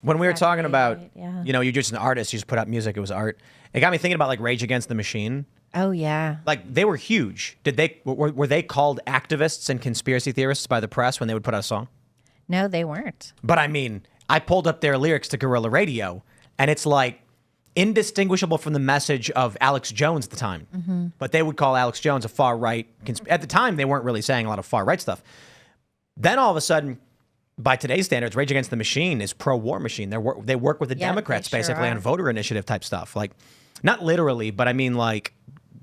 when we were talking about, yeah. you're just an artist, you just put out music, it was art. It got me thinking about like Rage Against the Machine. Oh yeah. Like they were huge. Were they called activists and conspiracy theorists by the press when they would put out a song? No, they weren't. But I mean, I pulled up their lyrics to Guerrilla Radio, and it's like indistinguishable from the message of Alex Jones at the time. Mm-hmm. But they would call Alex Jones a far right. At the time, they weren't really saying a lot of far right stuff. Then all of a sudden, by today's standards, Rage Against the Machine is pro-war machine. They work with the Democrats they sure basically are. on voter initiative type stuff. Like, not literally, but I mean like,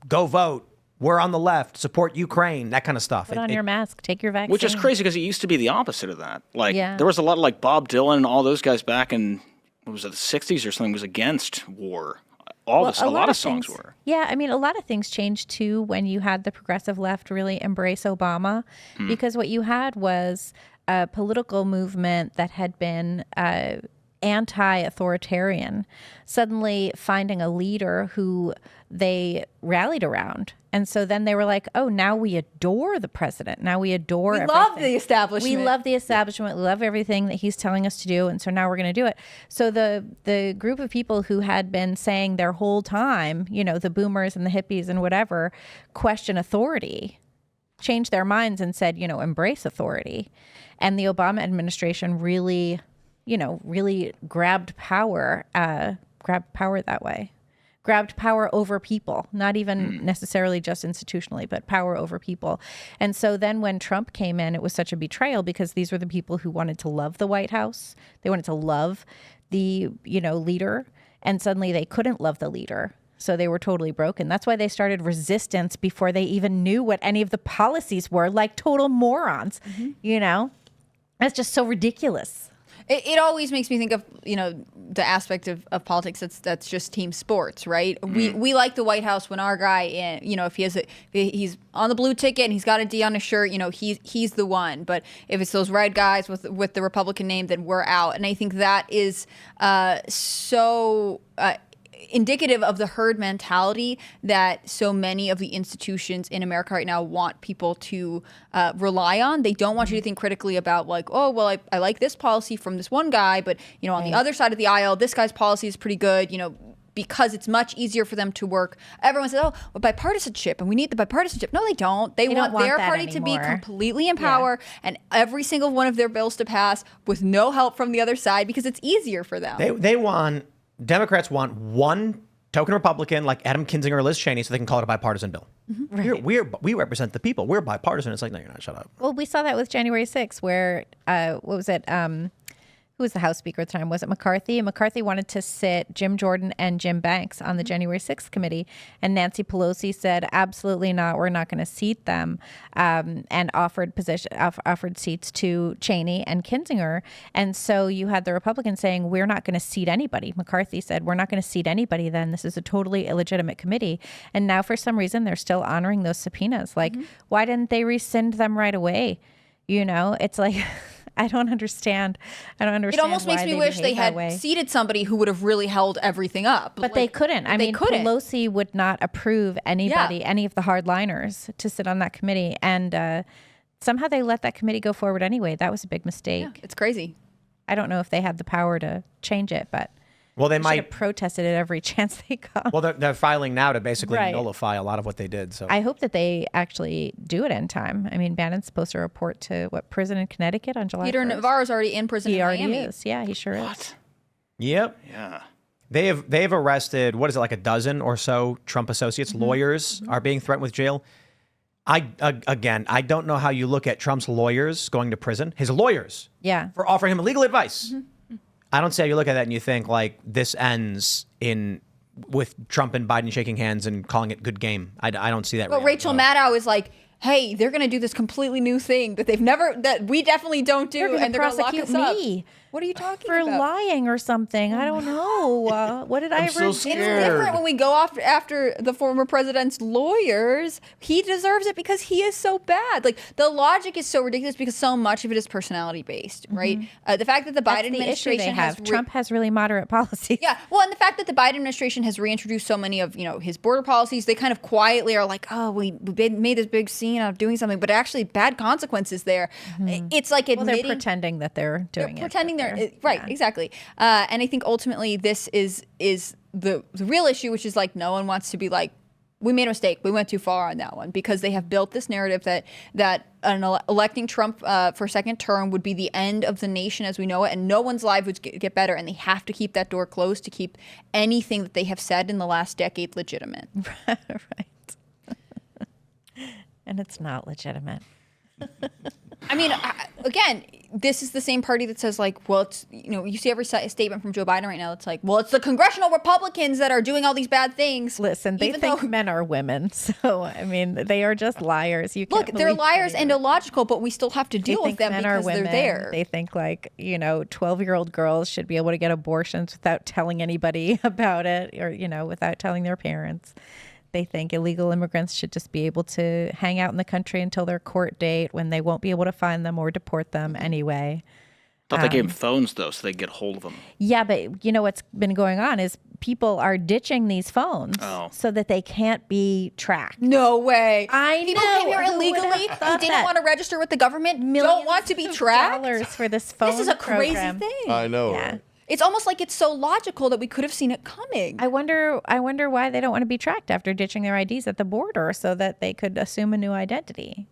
go vote. We're on the left. Support Ukraine. That kind of stuff. Put on your mask. Take your vaccine. Which is crazy because it used to be the opposite of that. Like Yeah. there was a lot of like Bob Dylan and all those guys back in what was it, the 60s or something was against war. A lot of songs were. Yeah, I mean, a lot of things changed too when you had the progressive left really embrace Obama, because what you had was a political movement that had been anti-authoritarian, suddenly finding a leader who they rallied around. And so then they were like, oh, now we adore the president. Now we adore everything. Love the establishment. We love the establishment. We love everything that he's telling us to do. And so now we're going to do it. So the group of people who had been saying their whole time, the boomers and the hippies and whatever, question authority, changed their minds and said, embrace authority. And the Obama administration really, really grabbed power that way. Grabbed power over people, not even necessarily just institutionally, but power over people. And so then when Trump came in, it was such a betrayal because these were the people who wanted to love the White House. They wanted to love the, leader. And suddenly they couldn't love the leader. So they were totally broken. That's why they started resistance before they even knew what any of the policies were, like total morons, That's just so ridiculous. It always makes me think of, the aspect of politics that's just team sports, right? We like the White House when our guy, if he's on the blue ticket and he's got a D on his shirt, he's the one. But if it's those red guys with the Republican name, then we're out. And I think that is so indicative of the herd mentality that so many of the institutions in America right now want people to rely on. They don't want you to think critically about like, oh, well, I like this policy from this one guy, but on the other side of the aisle, this guy's policy is pretty good, because it's much easier for them to work. Everyone says, oh, well, bipartisanship, and we need the bipartisanship. No, they don't. They want their party to be completely in power and every single one of their bills to pass with no help from the other side because it's easier for them. Democrats want one token Republican like Adam Kinzinger or Liz Cheney so they can call it a bipartisan bill. Right. We represent the people. We're bipartisan. It's like, no, you're not. Shut up. Well, we saw that with January 6th where, what was it? Who was the House Speaker at the time? Was it McCarthy? And McCarthy wanted to sit Jim Jordan and Jim Banks on the January 6th committee. And Nancy Pelosi said, absolutely not. We're not going to seat them, and offered seats to Cheney and Kinzinger. And so you had the Republicans saying, we're not going to seat anybody. McCarthy said, we're not going to seat anybody then. This is a totally illegitimate committee. And now for some reason, they're still honoring those subpoenas. Like, why didn't they rescind them right away? It's like... I don't understand. It almost makes me wish they had seated somebody who would have really held everything up. But they couldn't. Pelosi would not approve anybody, any of the hardliners, to sit on that committee. And somehow they let that committee go forward anyway. That was a big mistake. Yeah, it's crazy. I don't know if they had the power to change it, but they might have protested it every chance they got. Well, they're filing now to basically nullify a lot of what they did. So I hope that they actually do it in time. I mean, Bannon's supposed to report to prison in Connecticut on July 1st. Peter Navarro's already in prison in Miami. He already is. Yeah, he sure is. Yep. Yeah. They've arrested, what is it, like a dozen or so Trump associates. Lawyers are being threatened with jail. I don't know how you look at Trump's lawyers going to prison. His lawyers. Yeah. For offering him legal advice. I don't see how you look at that and you think like this ends with Trump and Biden shaking hands and calling it good game. I don't see that. But Rachel Maddow is like, hey, they're going to do this completely new thing that we definitely don't do, and they're going to lock us up. What are you talking about? For lying or something. I don't know. What did I ever do? It's different when we go after the former president's lawyers. He deserves it because he is so bad. Like, the logic is so ridiculous because so much of it is personality based, right? The fact that the Biden administration Trump has really moderate policies. Yeah. Well, and the fact that the Biden administration has reintroduced so many of, his border policies, they kind of quietly are like, oh, we made this big scene out of doing something, but actually bad consequences there. It's like admitting... they're pretending that they're doing it. Pretending they're right, exactly. And I think ultimately this is the real issue, which is like no one wants to be like, we made a mistake. We went too far on that one, because they have built this narrative that electing Trump for a second term would be the end of the nation as we know it, and no one's life would get better, and they have to keep that door closed to keep anything that they have said in the last decade legitimate. Right. And it's not legitimate. I mean, again, this is the same party that says like, well, it's, you see every statement from Joe Biden right now. It's like, well, it's the congressional Republicans that are doing all these bad things. Listen, they think men are women. So, I mean, they are just liars. You can't look, they're liars and illogical, but we still have to deal with them because they're there. They think like, 12-year-old girls should be able to get abortions without telling anybody about it, or, without telling their parents. They think illegal immigrants should just be able to hang out in the country until their court date, when they won't be able to find them or deport them anyway. I thought they gave them phones, though, so they could get hold of them. Yeah, but what's been going on is people are ditching these phones so that they can't be tracked. No way. People came here illegally who didn't want to register with the government, don't want to be tracked. Dollars for this phone This is a crazy program. thing. I know. Yeah. Right? It's almost like it's so logical that we could have seen it coming. I wonder why they don't want to be tracked after ditching their IDs at the border so that they could assume a new identity.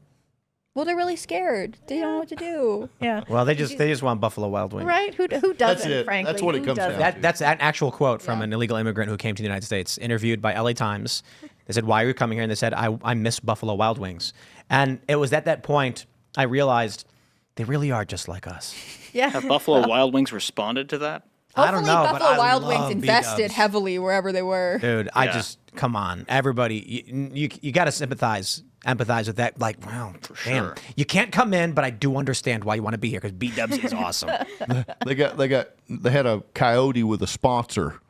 Well, they're really scared. They don't know what to do. Yeah. Well, they just want Buffalo Wild Wings. Right? Who doesn't, That's it. frankly? That's what it Who comes doesn't? down to. That's an actual quote from an illegal immigrant who came to the United States, interviewed by LA Times. They said, "Why are you coming here?" And they said, I miss Buffalo Wild Wings. And it was at that point I realized they really are just like us. Yeah. Have Buffalo Wild Wings responded to that? I don't know, Buffalo but I Wild love Wings invested B-dubs. heavily wherever they were. Dude, come on, everybody, you got to empathize with that. Like, wow, damn, sure. you can't come in, but I do understand why you want to be here, because B-dubs is awesome. They had a coyote with a sponsor.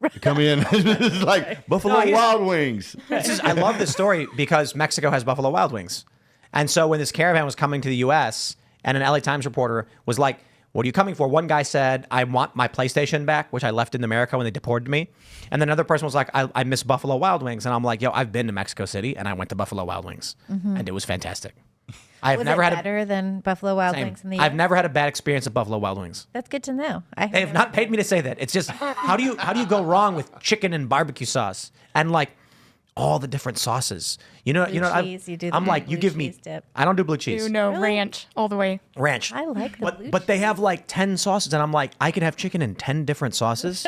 You come in, it's like Buffalo Wild Wings. I love this story because Mexico has Buffalo Wild Wings, and so when this caravan was coming to the U.S., and an LA Times reporter was like, "What are you coming for?" One guy said, "I want my PlayStation back, which I left in America when they deported me." And then another person was like, I miss Buffalo Wild Wings. And I'm like, yo, I've been to Mexico City and I went to Buffalo Wild Wings. And it was fantastic. I've Was never it had better than Buffalo Wild Wings in the I've US? never had a bad experience at Buffalo Wild Wings. That's good to know. They have not paid me to say that. It's just, how do you go wrong with chicken and barbecue sauce and like all the different sauces? Blue cheese, you do I'm the like, you blue give me, cheese dip. I don't do blue cheese. No, ranch all the way. Ranch. I like the blue But they have like 10 sauces, and I'm like, I could have chicken in 10 different sauces.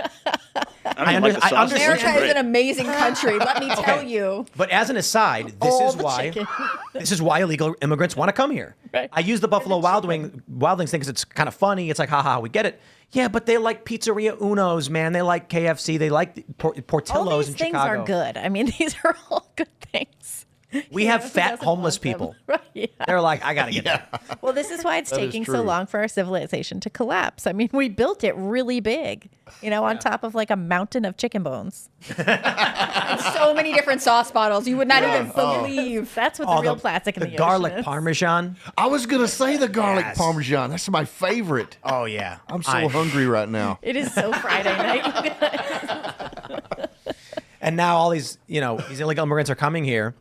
I don't like the I sauce. understand. America is Great. an amazing country, let me tell you. But as an aside, this is why illegal immigrants want to come here. Right. I use the Buffalo Wild Wings thing because it's kind of funny. It's like, haha, we get it. Yeah, but they like Pizzeria Uno's, man. They like KFC. They like Portillo's All these in things Chicago. are good. I mean, these are all good things. We have fat homeless people. Right, yeah. They're like, I gotta get that. Well, this is why it's That is taking so true. long for our civilization to collapse. I mean, we built it really big, on top of like a mountain of chicken bones. So many different sauce bottles. You would not even believe. That's what the real plastic in the ocean garlic is. Parmesan. I was gonna say the garlic Yes. Parmesan. That's my favorite. Oh yeah, I'm so hungry right now. It is so Friday night. And now all these illegal immigrants are coming here.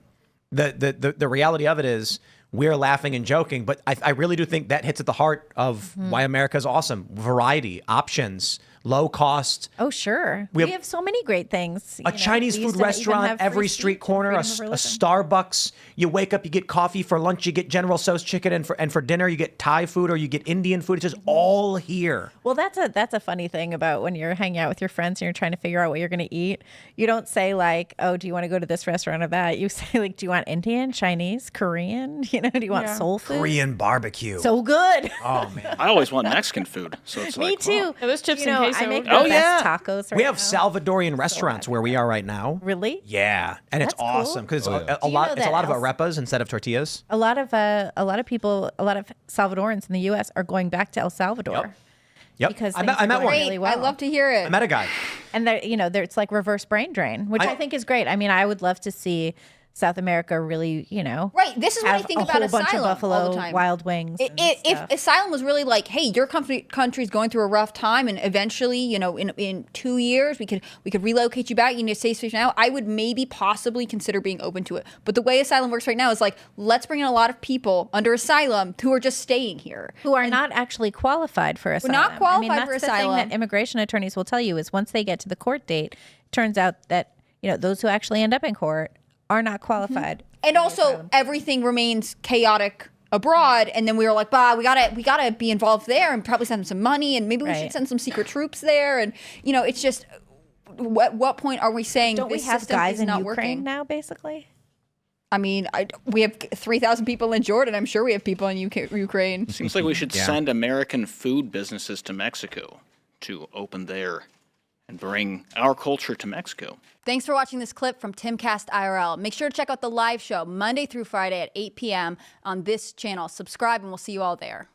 The reality of it is we're laughing and joking, but I really do think that hits at the heart of why America is awesome. Variety, options, low cost. Oh, sure. We have so many great things. A Chinese food restaurant, every street corner, a Starbucks. You wake up, you get coffee for lunch, you get General Tso's chicken, and for dinner you get Thai food or you get Indian food. It's just all here. Well, that's a funny thing about when you're hanging out with your friends and you're trying to figure out what you're going to eat. You don't say like, oh, do you want to go to this restaurant or that? You say like, do you want Indian, Chinese, Korean? Do you want soul food? Korean barbecue. So good. Oh man. I always want Mexican food. So it's Me like, too. oh. Yeah, those chips and queso. I make the Oh, best yeah. tacos right We have now. Salvadorian restaurants where we are right now. Really? Yeah, and it's That's cool. awesome because Oh, yeah. a you lot. know It's a that lot of El- arepas instead of tortillas. A lot of people, a lot of Salvadorans in the U.S. are going back to El Salvador. Yep. Because I met things are one. going Great. really well. I love to hear it. I met a guy. And it's like reverse brain drain, which I think is great. I mean, I would love to see South America really, Right. This is what I have think a about whole bunch of asylum all Buffalo the time. Wild Wings. If asylum was really like, hey, your country's going through a rough time, and eventually, in 2 years we could relocate you back. You need to stay safe now. I would maybe possibly consider being open to it. But the way asylum works right now is like, let's bring in a lot of people under asylum who are just staying here, who are not actually qualified for asylum. not qualified that's for the asylum. thing that immigration attorneys will tell you is once they get to the court date, it turns out that those who actually end up in court are not qualified. And also, everything remains chaotic abroad, and then we were like, we gotta be involved there, and probably send them some money, and maybe we should send some secret troops there, and it's just, at what point are we saying Don't we this have system guys is in not Ukraine working now, basically? I mean, we have 3,000 people in Jordan. I'm sure we have people in Ukraine. Seems like we should send American food businesses to Mexico to open there and bring our culture to Mexico. Thanks for watching this clip from Timcast IRL. Make sure to check out the live show Monday through Friday at 8 p.m. on this channel. Subscribe, and we'll see you all there.